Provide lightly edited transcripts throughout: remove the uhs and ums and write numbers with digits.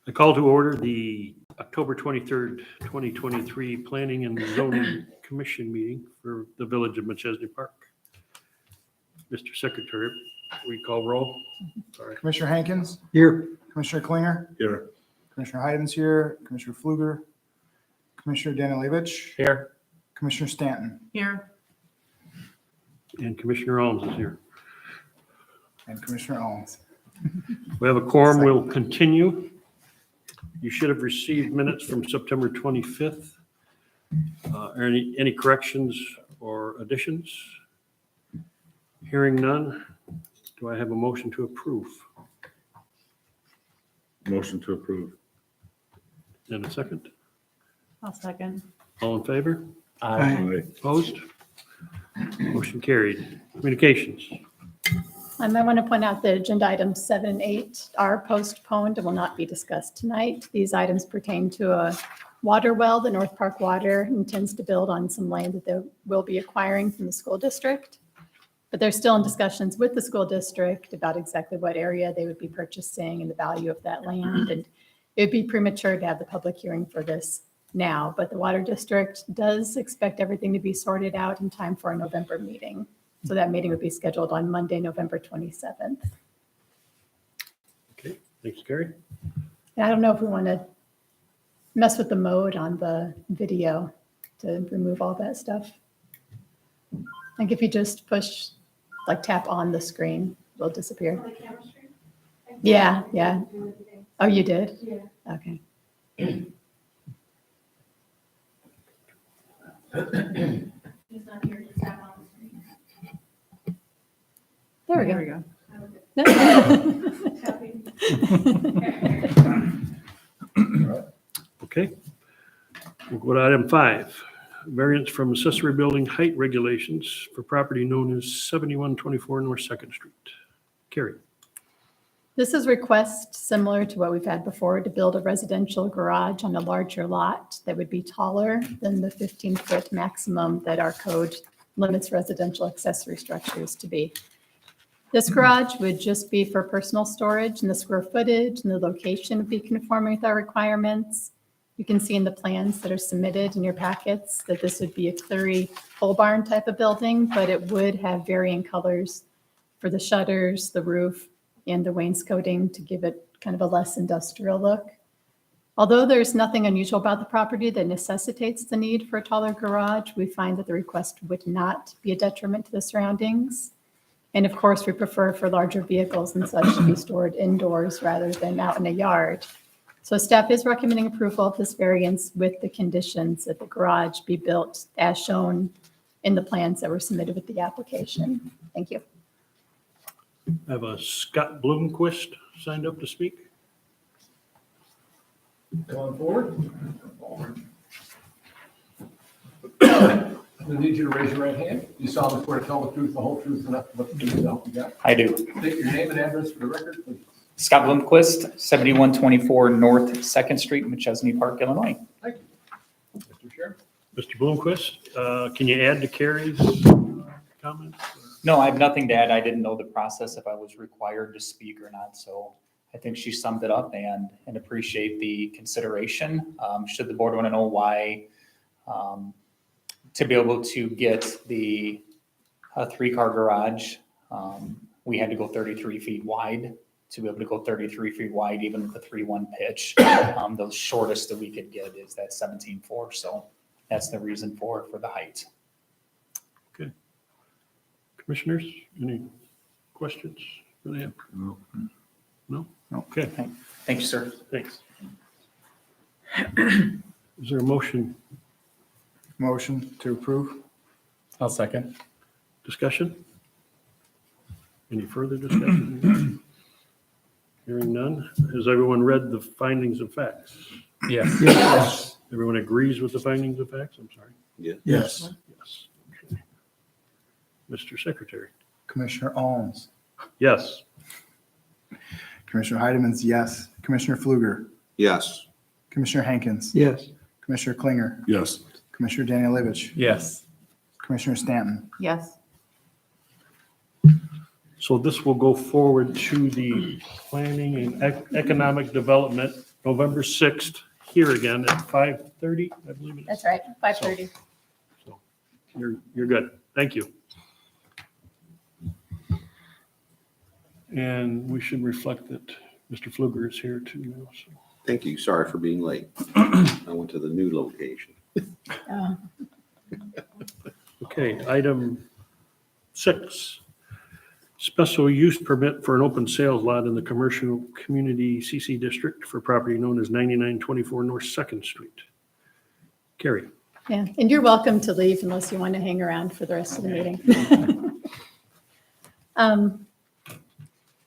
I call to order the October 23rd, 2023 Planning and Zoning Commission meeting for the Village of Machesney Park. Mr. Secretary, we call roll. Sorry. Commissioner Hankins, Here. Commissioner Klinger, Here. Commissioner Heiden's here, Commissioner Fluger, Commissioner Danilevich, Here. Commissioner Stanton, Here. And Commissioner Alms is here. and Commissioner Owens. We have a quorum. We'll continue. You should have received minutes from September 25th. Any corrections or additions? Hearing none, do I have a motion to approve? Motion to approve. And a second? I'll second. All in favor? Aye. Opposed? Motion carried. Communications. I might want to point out that agenda items 7 and 8 are postponed and will not be discussed tonight. These items pertain to a water well that North Park Water intends to build on some land that they will be acquiring from the school district. But they're still in discussions with the school district about exactly what area they would be purchasing and the value of that land. And it would be premature to have the public hearing for this now, but the water district does expect everything to be sorted out in time for a November meeting. So that meeting would be scheduled on Monday, November 27th. Okay, thanks, Gary. And I don't know if we want to mess with the mode on the video to remove all that stuff. Like if you just push, like tap on the screen, it'll disappear. Yeah, yeah. Oh, you did? Yeah. Okay. There we There go. we go. Okay. We'll go to item 5, variance from accessory building height regulations for property known as 7124 North 2nd Street. Carrie. This is a request similar to what we've had before to build a residential garage on a larger lot that would be taller than the 15-foot maximum that our code limits residential accessory structures to be. This garage would just be for personal storage, and the square footage and the location would be conforming with our requirements. You can see in the plans that are submitted in your packets that this would be a Cleary pole barn type of building, but it would have varying colors for the shutters, the roof, and the wainscoting to give it kind of a less industrial look. Although there's nothing unusual about the property that necessitates the need for a taller garage, we find that the request would not be a detriment to the surroundings. And of course, we prefer for larger vehicles and such to be stored indoors rather than out in a yard. So staff is recommending approval of this variance with the conditions that the garage be built as shown in the plans that were submitted with the application. Thank you. I have a Scott Bloomquist signed up to speak. Going forward. I need you to raise your right hand. You solemnly swear to tell the truth, the whole truth, and nothing but the truth, so help you God. I do. State your name and address for the record, please. Scott Blomquist, 7124 North 2nd Street, Machesney Park, Illinois. Thank you. Mr. Sheriff? Mr. Bloomquist, can you add to Carrie's comments? No, I have nothing to add. I didn't know the process if I was required to speak or not. So I think she summed it up and appreciate the consideration. Should the board want to know why, to be able to get the 3-car garage, we had to go 33 feet wide. To be able to go 33 feet wide, even with the 3-1 pitch, the shortest that we could get is that 17.4. So that's the reason for the height. Okay. Commissioners, any questions for them? No. No? Okay, Thank you, sir. thanks. Is there a motion, Motion to approve. I'll second. discussion? Any further discussion? Hearing none. Has everyone read the findings of facts? Yes. Yes. Everyone agrees with the findings of facts? I'm sorry. Yes. Yes. Okay. Mr. Secretary? Commissioner Owens, Yes. Commissioner Heideman's yes, Commissioner Fluger, Yes. Commissioner Hankins, Yes. Commissioner Klinger, Yes. Commissioner Danilevich, Yes. Commissioner Stanton. Yes. So this will go forward to the Planning and Economic Development November 6th, here again at 5:30, I believe it is. That's right, 5:30. So you're good. Thank you. And we should reflect that Mr. Fluger is here too now, so. Thank you. Sorry for being late. I went to the new location. Okay, item 6, special use permit for an open sales lot in the commercial community CC district for property known as 9924 North Second Street. Carrie, Yeah, and you're welcome to leave unless you want to hang around for the rest of the meeting.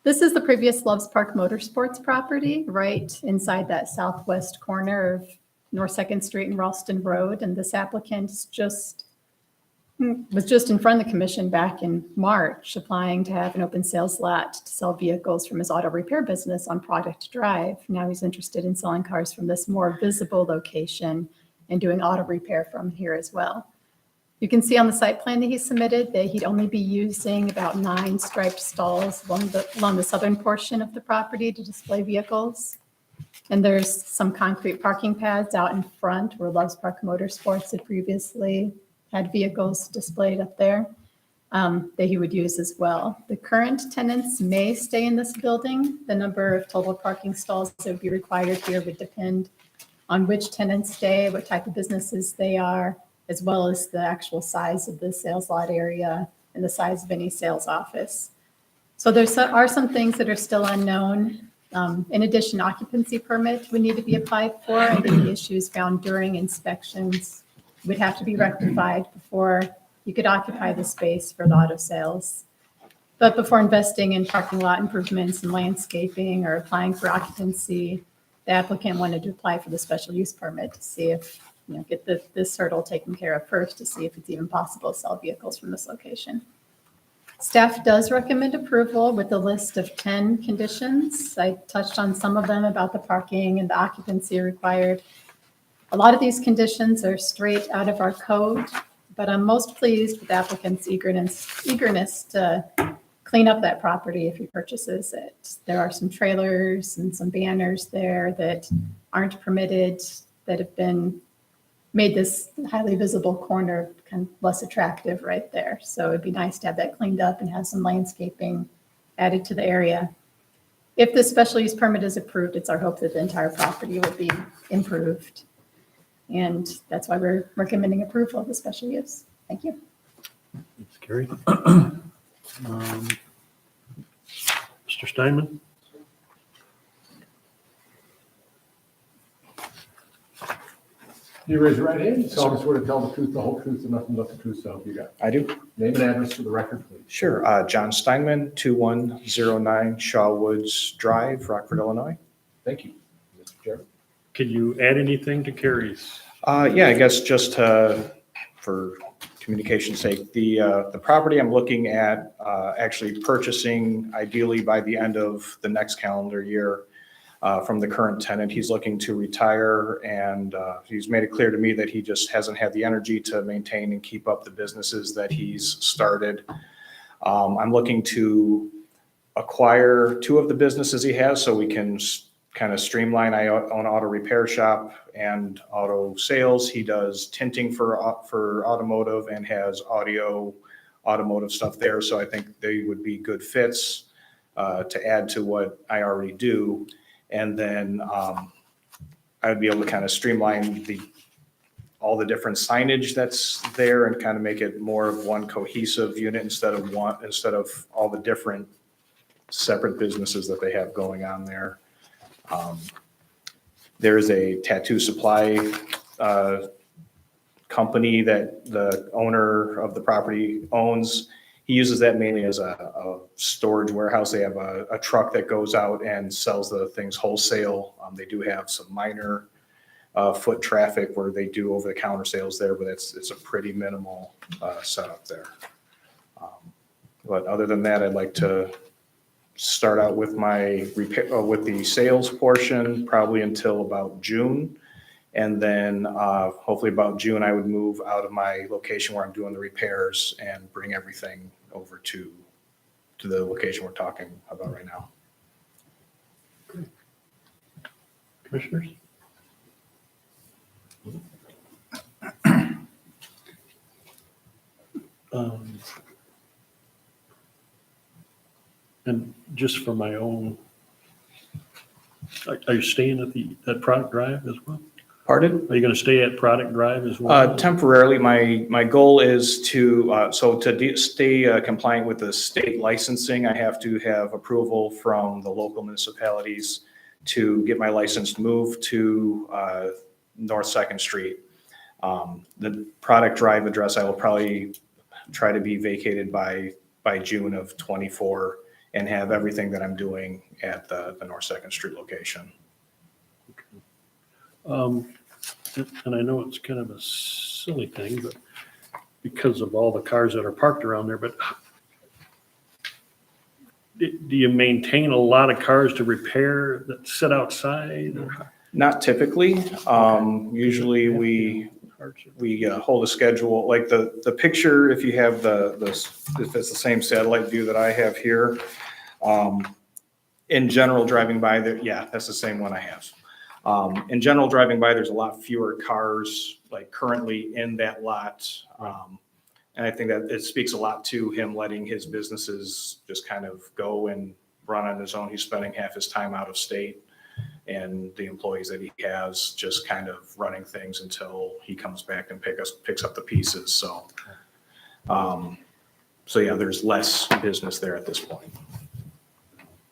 This is the previous Loves Park Motorsports property, right inside that southwest corner of North Second Street and Ralston Road. And this applicant was just in front of the commission back in March, applying to have an open sales lot to sell vehicles from his auto repair business on Product Drive. Now he's interested in selling cars from this more visible location and doing auto repair from here as well. You can see on the site plan that he submitted that he'd only be using about 9 striped stalls along the southern portion of the property to display vehicles. And there's some concrete parking pads out in front where Loves Park Motorsports had previously had vehicles displayed up there that he would use as well. The current tenants may stay in this building. The number of total parking stalls that would be required here would depend on which tenants stay, what type of businesses they are, as well as the actual size of the sales lot area and the size of any sales office. So there are some things that are still unknown. In addition, occupancy permit would need to be applied for, and any issues found during inspections would have to be rectified before you could occupy the space for the auto sales. But before investing in parking lot improvements and landscaping or applying for occupancy, the applicant wanted to apply for the special use permit to see if, get this hurdle taken care of first to see if it's even possible to sell vehicles from this location. Staff does recommend approval with a list of 10 conditions. I touched on some of them about the parking and the occupancy required. A lot of these conditions are straight out of our code, but I'm most pleased with the applicant's eagerness to clean up that property if he purchases it. There are some trailers and some banners there that aren't permitted that have been made this highly visible corner kind of less attractive right there. So it'd be nice to have that cleaned up and have some landscaping added to the area. If the special use permit is approved, it's our hope that the entire property will be improved. And that's why we're recommending approval of the special use. Thank you. thanks, Carrie. Mr. Steinman? You raise your right hand. You solemnly swear to tell the truth, the whole truth, and nothing but the truth, so help you God. I do. Name and address for the record, please. Sure. John Steinman, 2109 Shaw Woods Drive, Rockford, Illinois. Thank you. Mr. Chairman. Can you add anything to Carrie's? Yeah, I guess just for communication's sake, the property I'm looking at actually purchasing ideally by the end of the next calendar year from the current tenant. He's looking to retire, and he's made it clear to me that he just hasn't had the energy to maintain and keep up the businesses that he's started. I'm looking to acquire 2 of the businesses he has so we can kind of streamline. I own auto repair shop and auto sales. He does tinting for automotive and has automotive stuff there. So I think they would be good fits to add to what I already do. And then I'd be able to kind of streamline all the different signage that's there and kind of make it more of one cohesive unit instead of all the different separate businesses that they have going on there. There's a tattoo supply company that the owner of the property owns. He uses that mainly as a storage warehouse. They have a truck that goes out and sells the things wholesale. They do have some minor foot traffic where they do over-the-counter sales there, but it's a pretty minimal setup there. But other than that, I'd like to start out with my with the sales portion probably until about June. And then hopefully about June, I would move out of my location where I'm doing the repairs and bring everything over to the location we're talking about right now. Commissioners? Um, And just for my own, are you staying at Product Drive as well? Pardon? Are you going to stay at Product Drive as well? Temporarily, my goal is to, stay compliant with the state licensing, I have to have approval from the local municipalities to get my license moved to North Second Street. The Product Drive address, I will probably try to be vacated by June of '24 and have everything that I'm doing at the North Second Street location. And I know it's kind of a silly thing, but because of all the cars that are parked around there, but do you maintain a lot of cars to repair that sit outside? Or? Not typically. Usually we hold a schedule, like the picture, if you have if it's the same satellite view that I have here, in general, driving by there, yeah, that's the same one I have. In general, driving by, there's a lot fewer cars like currently in that lot. And I think that it speaks a lot to him letting his businesses just kind of go and run on his own. He's spending half his time out of state, and the employees that he has just kind of running things until he comes back and picks up the pieces. So, yeah, there's less business there at this point.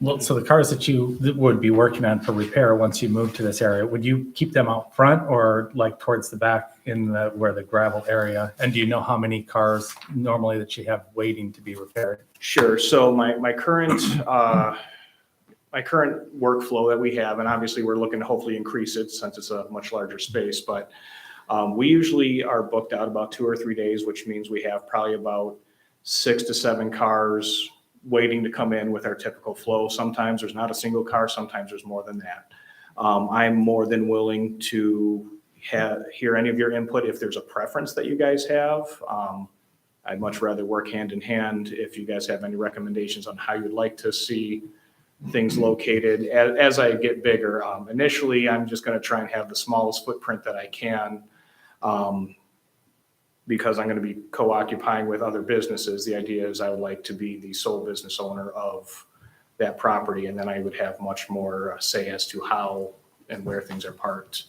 Well, so the cars that you would be working on for repair once you move to this area, would you keep them out front or like towards the back in where the gravel area? And do you know how many cars normally that you have waiting to be repaired? Sure. So my current workflow that we have, and obviously we're looking to hopefully increase it since it's a much larger space, but we usually are booked out about 2 or 3 days, which means we have probably about 6 to 7 cars waiting to come in with our typical flow. Sometimes there's not a single car, sometimes there's more than that. I'm more than willing to hear any of your input if there's a preference that you guys have. I'd much rather work hand in hand if you guys have any recommendations on how you'd like to see things located as I get bigger. Initially, I'm just going to try and have the smallest footprint that I can, because I'm going to be co-occupying with other businesses. The idea is I would like to be the sole business owner of that property, and then I would have much more say as to how and where things are parked.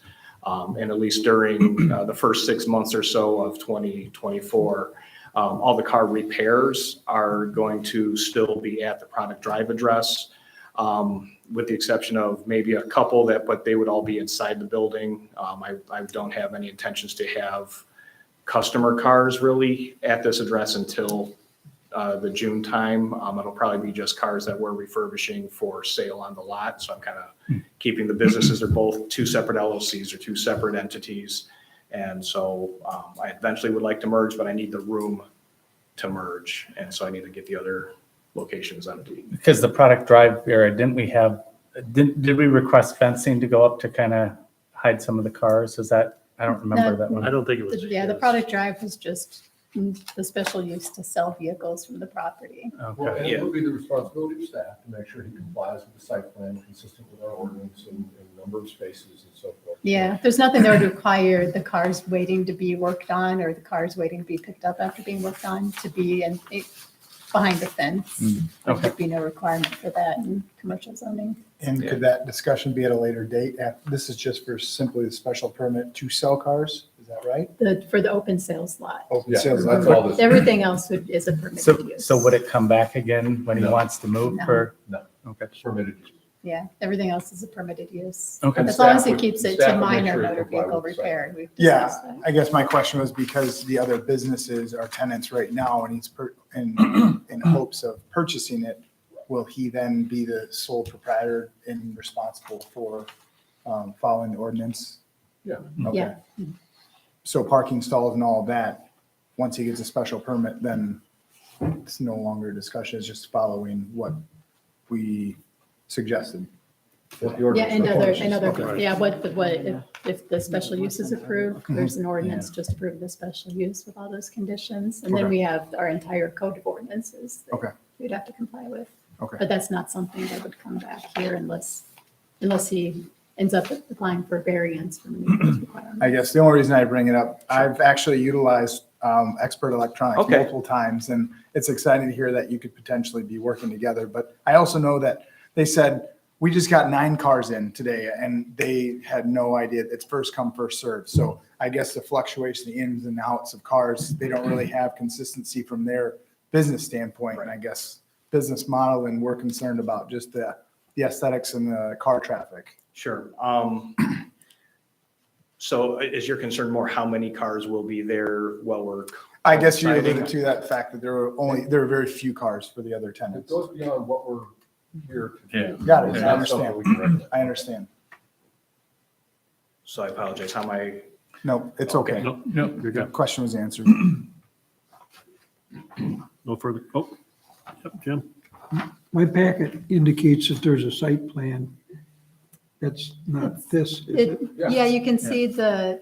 And at least during the first 6 months or so of 2024, all the car repairs are going to still be at the Product Drive address, with the exception of maybe a couple but they would all be inside the building. I don't have any intentions to have customer cars really at this address until the June time. It'll probably be just cars that we're refurbishing for sale on the lot. So I'm kind of keeping the businesses. They're both 2 separate LLCs or 2 separate entities. And so I eventually would like to merge, but I need the room to merge. And so I need to get the other locations empty. Because the Product Drive area, did we request fencing to go up to kind of hide some of the cars? Is that, I don't remember No. that one. I don't think it was. Yeah, the Product Drive was just the special use to sell vehicles from the property. Well, Okay. and it will be the responsibility of staff to make sure he complies with the site plan consistent with our ordinance and number of spaces and so forth. Yeah, there's nothing that would require the cars waiting to be worked on or the cars waiting to be picked up after being worked on to be behind the fence. Okay. There'd be no requirement for that in commercial zoning. And could that discussion be at a later date? This is just for simply the special permit to sell cars, is that right? For the open sales lot. Open Yeah, sales, that's lot. all this. Everything else is a permitted use. So would it come back again when he No. wants to move No. for? No. Okay. Permitted use. Yeah, everything else is a permitted use. Okay. As long as Staff it would- keeps it staff to would make minor sure it motor comply vehicle with the site. repair. We've Yeah, discussed that. I guess my question was because the other businesses are tenants right now and he's in hopes of purchasing it, will he then be the sole proprietor and responsible for following the ordinance? Yeah. Okay. Yeah. So parking stalls and all of that, once he gets a special permit, then it's no longer a discussion, it's just following what we suggested. What the Yeah, ordinance and other, requires. yeah, if the special use is approved, there's an ordinance just approve the special use with all those conditions. And then Okay. we have our entire code of ordinances that Okay. we'd have to comply with. Okay. But that's not something that would come back here unless he ends up applying for variance from the neighbor's requirement. I guess the only reason I bring it up, I've actually utilized Expert Electronics Okay. multiple times, and it's exciting to hear that you could potentially be working together. But I also know that they said, we just got 9 cars in today, and they had no idea. It's first come, first served. So I guess the fluctuation, the ins and outs of cars, they don't really have consistency from their business standpoint. And I guess business model, and we're concerned about just the aesthetics and the car traffic. Sure. So is your concern more how many cars will be there while we're? I guess you Siding. alluded to that fact that there were very few cars for the other It tenants. goes beyond what we're here to do. Got it. It's I not understand. something we can regulate. I understand. So I apologize. How am I? No, it's okay. No, No, you're The good. question was answered. No further, oh, yep, Jim? My packet indicates that there's a site plan. That's not this, is it? Yeah, you can see the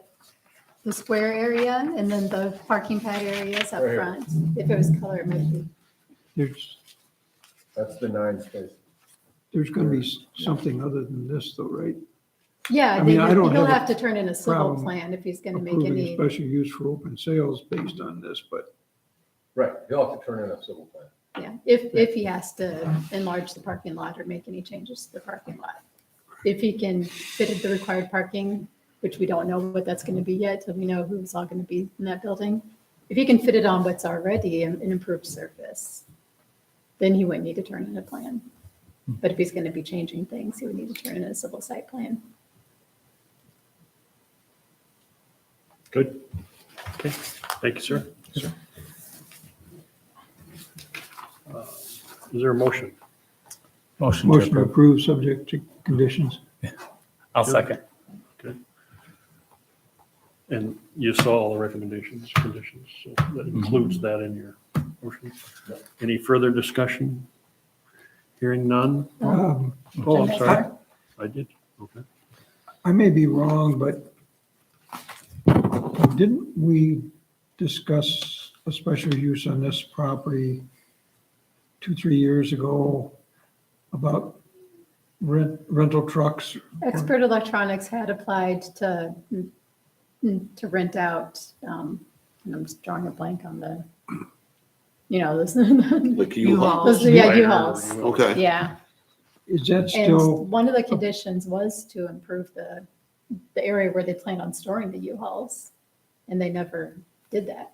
square area and then the parking pad areas up Right here. front. If it was color, it might be. That's the 9 space. There's going to be something other than this though, right? Yeah, I mean, I don't he'll have a have to turn in a civil problem plan if he's gonna make Approving a any, special use for open sales based on this, but Right, he'll have to turn in a civil plan. yeah, if he has to enlarge the parking lot or make any changes to the parking lot. If he can fit the required parking, which we don't know what that's gonna be yet, till we know who's all gonna be in that building. If he can fit it on what's already an improved surface, then he wouldn't need to turn in a plan. But if he's gonna be changing things, he would need to turn in a civil site plan. Good. Okay, thank you, sir. Is there a motion? Motion to motion to approve. approve subject to conditions. I'll second. Okay. And you saw all the recommendations, conditions, so that includes that in your motion. Any further discussion? Hearing none? Um, Oh, I'm Jim, sorry. I did, okay. I may be wrong, but didn't we discuss a special use on this property 2-3 years ago about rental trucks? Expert Electronics had applied to rent out, and I'm just drawing a blank on the, this. Like U-Haul? Those- Yeah, U-Hauls, Okay. yeah. Is that And still, one of the conditions was to improve the area where they planned on storing the U-Hauls, and they never did that.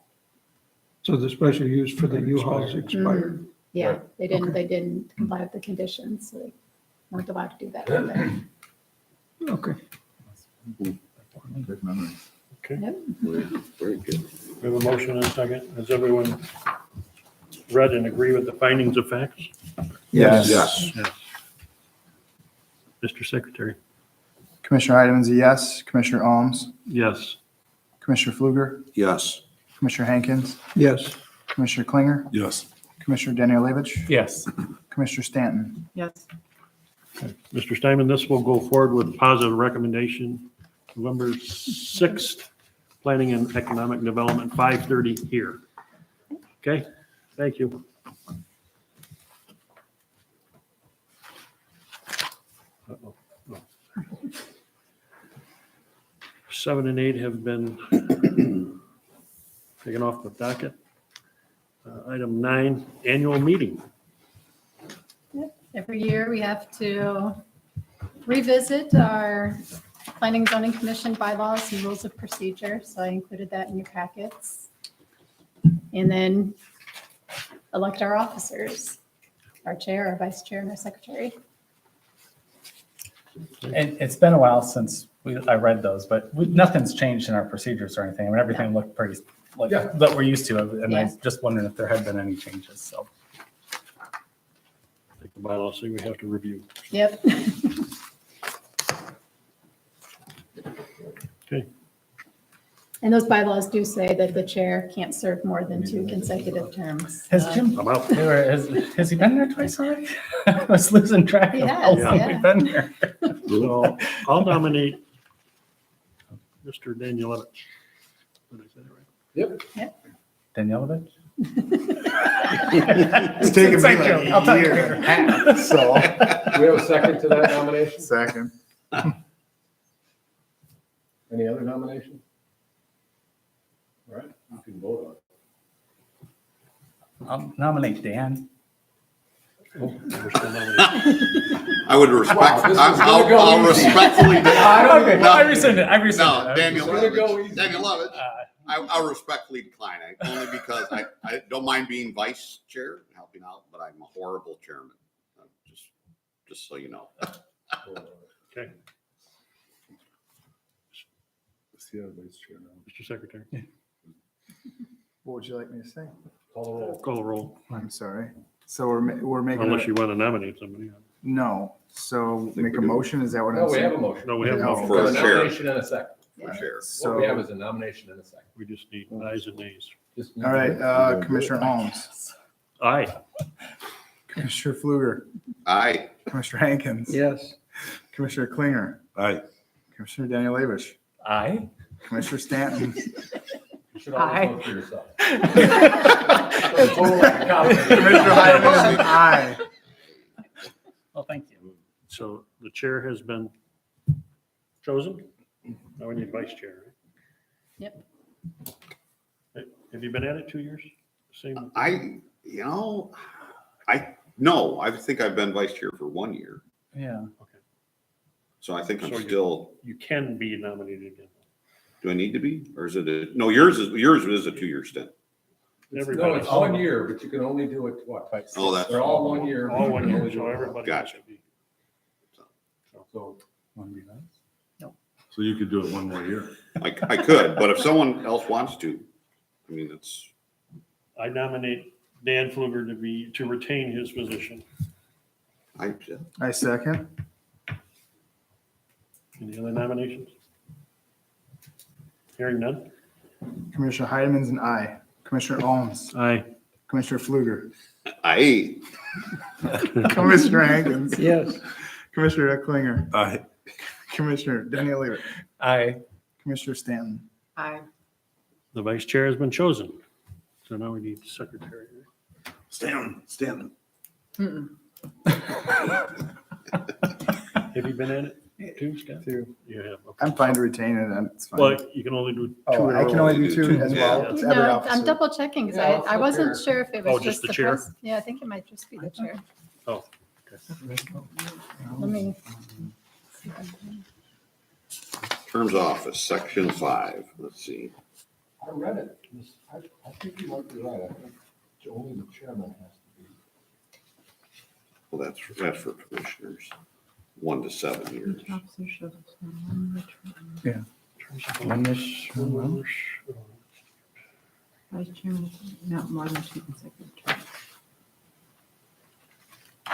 so the special use for the U-Hauls expired? Yeah, they didn't, Okay. they didn't comply with the conditions, so they weren't allowed to do that over there. Okay. Good memory. Okay, Yep. Very good. we have a motion and a second. Has everyone read and agree with the findings of facts? Yes. Yes. Yes. Mr. Secretary? Commissioner Idemans, a yes. Commissioner Alms, Yes. Commissioner Fluger, Yes. Commissioner Hankins, Yes. Commissioner Klinger, Yes. Commissioner Danielewicz, Yes. Commissioner Stanton. Yes. Mr. Steinman, this will go forward with a positive recommendation. November 6th, Planning and Economic Development, 5:30 here. Okay, thank you. Uh-oh. Oh. 7 and 8 have been taken off the docket. Item 9, annual meeting. Every year, we have to revisit our Planning Zoning Commission bylaws and rules of procedure, so I included that in your packets. And then elect our officers, our chair, our vice chair, and our secretary. And it's been a while since I read those, but nothing's changed in our procedures or anything. I mean, everything looked pretty, like, Yeah. that we're used to. And I Yeah. just wondered if there had been any changes, so. I think the bylaws say we have to review. Yep. Okay, And those bylaws do say that the chair can't serve more than 2 consecutive terms. Has Jim, I'm out. has he been there twice already? I was losing track He of how has, long yeah. we've been here. So I'll nominate Mr. Danielewicz. Did I say that right? Yep. Danielewicz? It's taken me Inside joke. I'll like tell a you year later. and a half, so. Do we have a second to that nomination? Second. Any other nomination? All right, you can vote on it. I'll nominate Dan. Oh, we're still nominating. I would respect, Wow, this is gonna go I'll easy. respectfully. Okay, No. I rescind it. No, Daniel It's gonna go Lovitch, easy. Daniel Lovitch. Uh, I'll respectfully decline, only because I don't mind being vice chair, helping out, but I'm a horrible chairman. Just so you know. Okay, What's the other vice chair now? Mr. Secretary, What would you like me to say? Call the roll. call the roll, I'm sorry. So we're making, unless you want to nominate somebody. no, so think make we a do. motion, is that what No, I'm we have a saying? motion. No, we have No. no, For We a have a chair. nomination and a second. For chair. What we have So, is a nomination and a second. we just need ayes and nays. Just- all right, Commissioner Holmes, Aye. Commissioner Fluger, Aye. Commissioner Hankins. Yes. Commissioner Klinger, Aye. Commissioner Daniel Lavish, Aye. Commissioner Stanton, You should always Aye. vote for yourself. Total lack of confidence. Commissioner Heidemann, aye. Well, thank you. So the chair has been chosen. Now we need vice chair. right? Yep. Have you been at it 2 years? Same. No, I think I've been vice chair for 1 year. Yeah. Okay. So I think I'm So you- still, You can be nominated again. do I need to be? Or is it no, yours is a 2-year stint. No, Everybody. it's 1 year, but you can only do it, what? Oh, that's. They're all 1 year. All 1 year, You can so only do it. everybody. Gotcha. has to be. So Want to be nice? So you could do it 1 more year. I could, but if someone else wants to, I mean, it's, I nominate Dan Fluger to retain his position. I second. Any other nominations? Hearing none? Commissioner Heidemann's an aye. Commissioner Holmes, Aye. Commissioner Fluger, aye. Commissioner Hankins, Yes. Commissioner Klinger, Aye. Commissioner Daniel Lavish, Aye. Commissioner Stanton. Aye. The vice chair has been chosen. So now we need the secretary. Stanton. Have you been at it too, Scott? Two. You have. Okay. I'm fine to retain it, it's fine. Well, you can only do two. Oh, in a I can row. only do two as Yeah. well. It's every No, I'm officer. double checking because Yeah, I wasn't flip sure if it Oh, was just just the the chair? Yeah, I think it might just be the chair. Oh, Let me. Terms of office, section 5. Let's see. I read it. I think you might be right. I think only the chairman has to be. Well, that's for commissioners. 1 to 7 years. Vice chairman, not more than 2 consecutive terms.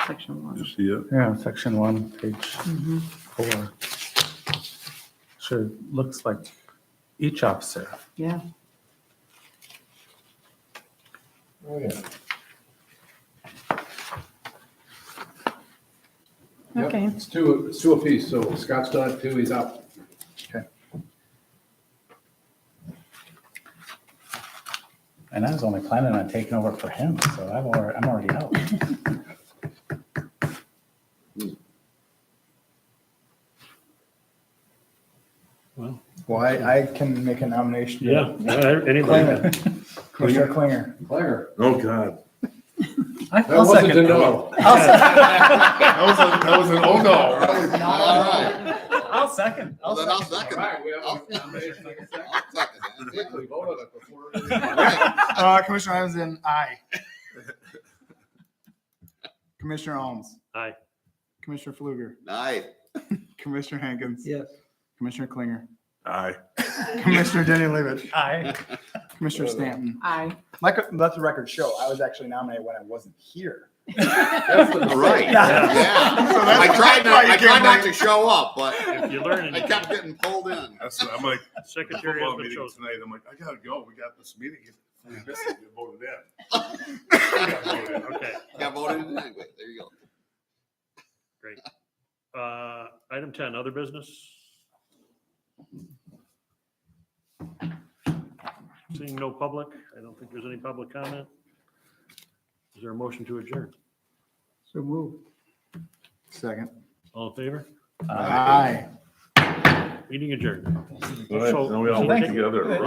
Section You 1. see it? Yeah, section 1, page 4. Sure, looks like each officer. Yeah. Oh, yeah. Yep, Okay. It's two apiece, so Scott's done it 2, he's out. And I was only planning on taking over for him, so I'm already out. Well, I can make a nomination. yeah. Anybody. Klinger, Commissioner Klinger. Claire, Oh, God. that I'll wasn't a second. no. That was an oh no. All right. I'll second. Well, then I'll All second. right, we have a nomination and a second. I'll second it. Quickly vote on it before. Commissioner Heidemann's aye. Commissioner Holmes, Aye. Commissioner Fluger, Aye. Commissioner Hankins. Yes. Commissioner Klinger, Aye. Commissioner Daniel Lavish, Aye. Commissioner Stanton. Aye. Let the record show, I was actually nominated when I wasn't here. That's the Right. mistake. Yeah. So that's I tried why you not can't to show up, but If you learn I anything, kept getting pulled in. That's what I'm like. secretary has Football been meeting chosen. tonight. I'm like, I gotta go. We got this meeting. We missed it. You voted in. Okay, Got voted in anyway. There you go. great. Item 10, other business. Seeing no public, I don't think there's any public comment. Is there a motion to adjourn? So move. Second. All in favor? Aye. Meeting adjourned. All right, So- now we all work together.